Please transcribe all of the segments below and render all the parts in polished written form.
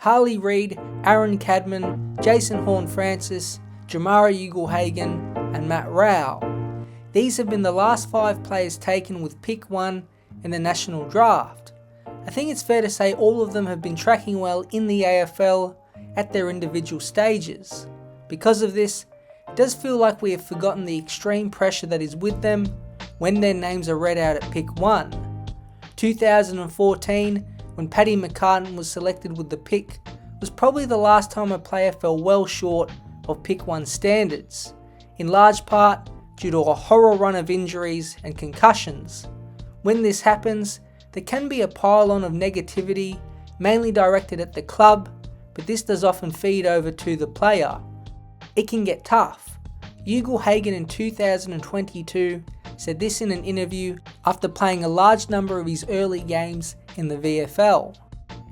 Harley Reid, Aaron Cadman, Jason Horne-Francis, Jamarra Ugle-Hagan and Matt Rowell. These have been the last 5 players taken with pick 1 in the national draft. I think it's fair to say all of them have been tracking well in the AFL at their individual stages. Because of this, it does feel like we have forgotten the extreme pressure that is with them when their names are read out at pick 1. 2014, when Paddy McCartan was selected with the pick, was probably the last time a player fell well short of pick 1 standards, in large part due to a horror run of injuries and concussions. When this happens, there can be a pile-on of negativity, mainly directed at the club, but this does often feed over to the player. It can get tough. Ugle-Hagan in 2022 said this in an interview after playing a large number of his early games in the VFL.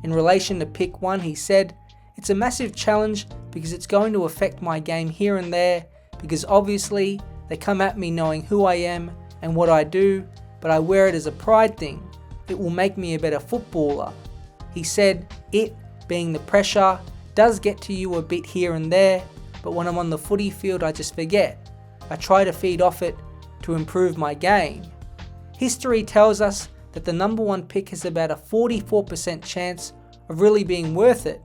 In relation to pick 1, he said, "It's a massive challenge because it's going to affect my game here and there, because obviously they come at me knowing who I am and what I do, but I wear it as a pride thing. It will make me a better footballer." He said, "It, being the pressure, does get to you a bit here and there, but when I'm on the footy field I just forget. I try to feed off it to improve my game." History tells us that the number 1 pick has about a 44% chance of really being worth it,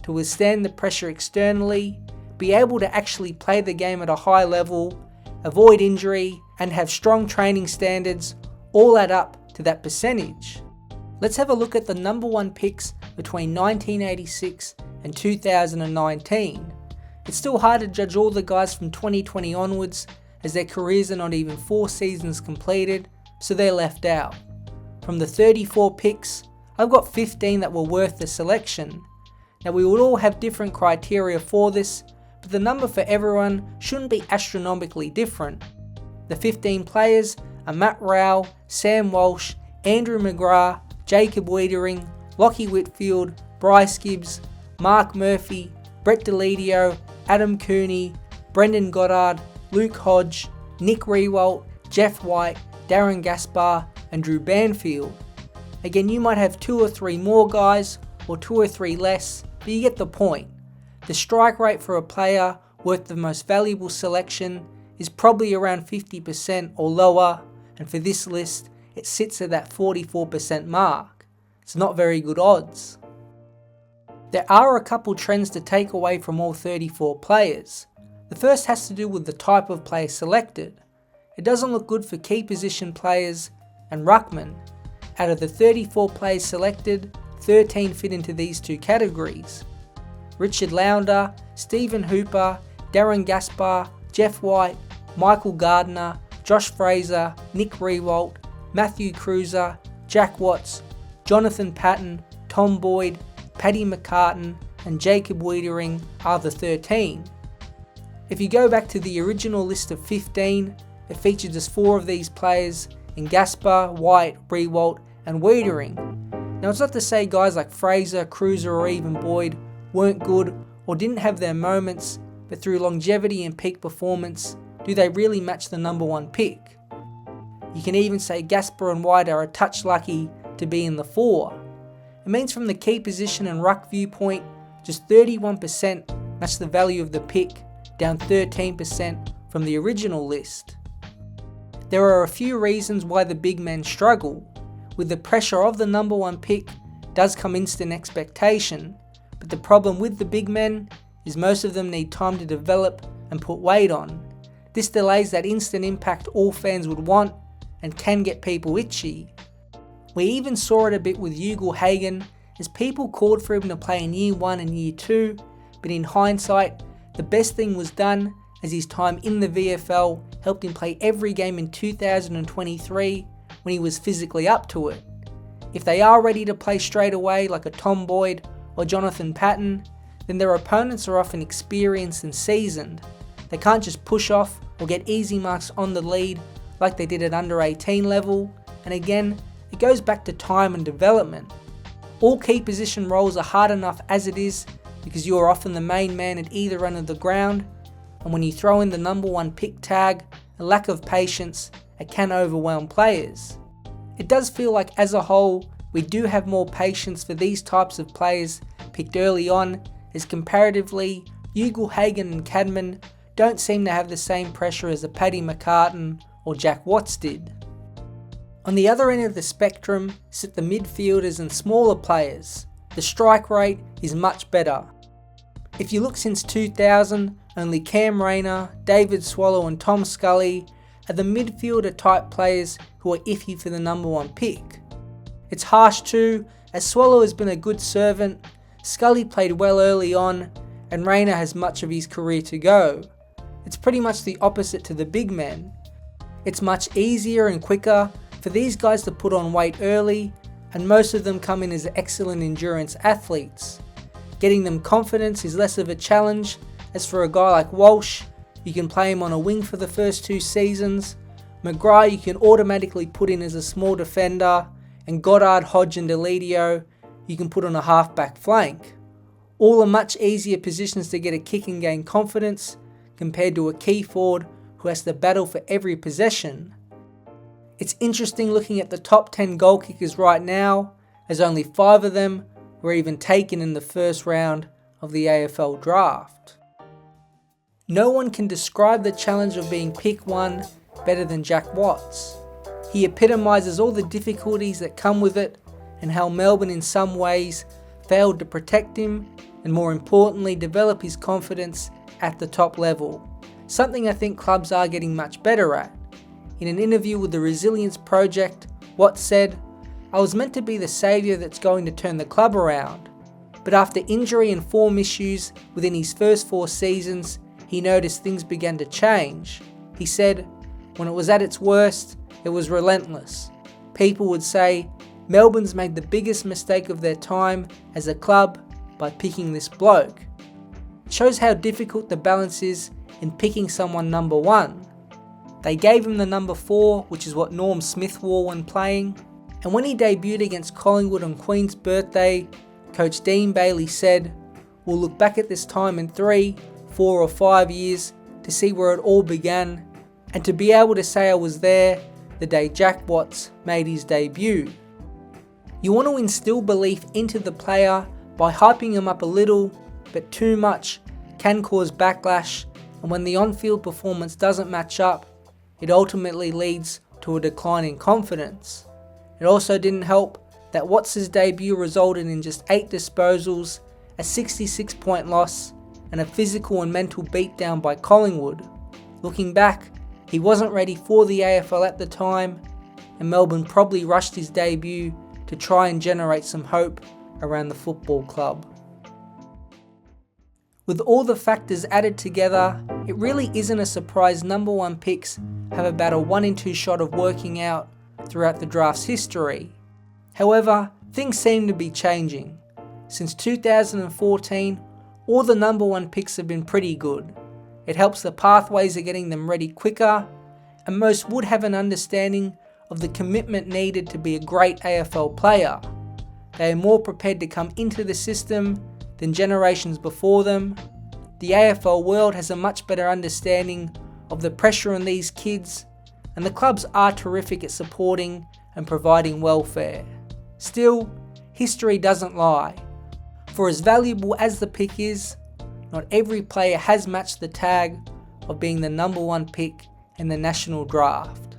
to withstand the pressure externally, be able to actually play the game at a high level, avoid injury, and have strong training standards, all add up to that percentage. Let's have a look at the number 1 picks between 1986 and 2019. It's still hard to judge all the guys from 2020 onwards, as their careers are not even 4 seasons completed, so they're left out. From the 34 picks, I've got 15 that were worth the selection. Now we would all have different criteria for this, but the number for everyone shouldn't be astronomically different. The 15 players are Matt Rowell, Sam Walsh, Andrew McGrath, Jacob Wiedering, Lachie Whitfield, Bryce Gibbs, Mark Murphy, Brett Deledio, Adam Cooney, Brendan Goddard, Luke Hodge, Nick Riewoldt, Jeff White, Darren Gaspar and Drew Banfield. Again, you might have 2 or 3 more guys or 2 or 3 less, but you get the point. The strike rate for a player worth the most valuable selection is probably around 50% or lower, and for this list it sits at that 44% mark. It's not very good odds. There are a couple trends to take away from all 34 players. The first has to do with the type of player selected. It doesn't look good for key position players and ruckman. Out of the 34 players selected, 13 fit into these 2 categories. Richard Lounder, Stephen Hooper, Darren Gaspar, Jeff White, Michael Gardner, Josh Fraser, Nick Riewoldt, Matthew Cruiser, Jack Watts, Jonathan Patton, Tom Boyd, Paddy McCartan and Jacob Wiedering are the 13. If you go back to the original list of 15, it featured just 4 of these players in Gaspar, White, Riewoldt and Wiedering. Now it's not to say guys like Fraser, Cruiser or even Boyd weren't good or didn't have their moments, but through longevity and peak performance, do they really match the number 1 pick? You can even say Gaspar and White are a touch lucky to be in the 4. It means from the key position and ruck viewpoint, just 31% match the value of the pick, down 13% from the original list. There are a few reasons why the big men struggle. With the pressure of the number 1 pick does come instant expectation, but the problem with the big men is most of them need time to develop and put weight on. This delays that instant impact all fans would want and can get people itchy. We even saw it a bit with Ugle-Hagan, as people called for him to play in year 1 and year 2, but in hindsight, the best thing was done, as his time in the VFL helped him play every game in 2023 when he was physically up to it. If they are ready to play straight away like a Tom Boyd or Jonathan Patton, then their opponents are often experienced and seasoned. They can't just push off or get easy marks on the lead like they did at under 18 level, and again, it goes back to time and development. All key position roles are hard enough as it is because you are often the main man at either end of the ground, and when you throw in the number 1 pick tag, a lack of patience, it can overwhelm players. It does feel like as a whole, we do have more patience for these types of players picked early on, as comparatively, Ugle-Hagan and Cadman don't seem to have the same pressure as a Paddy McCartan or Jack Watts did. On the other end of the spectrum sit the midfielders and smaller players. The strike rate is much better. If you look since 2000, only Cam Rayner, David Swallow and Tom Scully are the midfielder type players who are iffy for the number one pick. It's harsh too, as Swallow has been a good servant, Scully played well early on, and Rayner has much of his career to go. It's pretty much the opposite to the big men. It's much easier and quicker for these guys to put on weight early, and most of them come in as excellent endurance athletes. Getting them confidence is less of a challenge, as for a guy like Walsh, you can play him on a wing for the first 2 seasons, McGrath you can automatically put in as a small defender, and Goddard, Hodge and Deledio you can put on a half-back flank. All are much easier positions to get a kick and gain confidence, compared to a key forward who has to battle for every possession. It's interesting looking at the top 10 goal kickers right now, as only 5 of them were even taken in the first round of the AFL draft. No one can describe the challenge of being pick 1 better than Jack Watts. He epitomises all the difficulties that come with it, and how Melbourne in some ways failed to protect him, and more importantly develop his confidence at the top level. Something I think clubs are getting much better at. In an interview with the Resilience Project, Watts said, "I was meant to be the saviour that's going to turn the club around. But after injury and form issues within his first 4 seasons, he noticed things began to change. He said, when it was at its worst, it was relentless. People would say, Melbourne's made the biggest mistake of their time as a club by picking this bloke." It shows how difficult the balance is in picking someone number 1. They gave him the number 4, which is what Norm Smith wore when playing. And when he debuted against Collingwood on Queen's birthday, Coach Dean Bailey said, "We'll look back at this time in 3, 4 or 5 years to see where it all began, and to be able to say I was there the day Jack Watts made his debut." You want to instill belief into the player by hyping him up a little, but too much can cause backlash, and when the on-field performance doesn't match up, it ultimately leads to a decline in confidence. It also didn't help that Watts' debut resulted in just 8 disposals, a 66-point loss, and a physical and mental beatdown by Collingwood. Looking back, he wasn't ready for the AFL at the time, and Melbourne probably rushed his debut to try and generate some hope around the football club. With all the factors added together, it really isn't a surprise number 1 picks have about a 1 in 2 shot of working out throughout the draft's history. However, things seem to be changing. Since 2014, all the number 1 picks have been pretty good. It helps the pathways of getting them ready quicker, and most would have an understanding of the commitment needed to be a great AFL player. They are more prepared to come into the system than generations before them. The AFL world has a much better understanding of the pressure on these kids, and the clubs are terrific at supporting and providing welfare. Still, history doesn't lie. For as valuable as the pick is, not every player has matched the tag of being the number 1 pick in the national draft.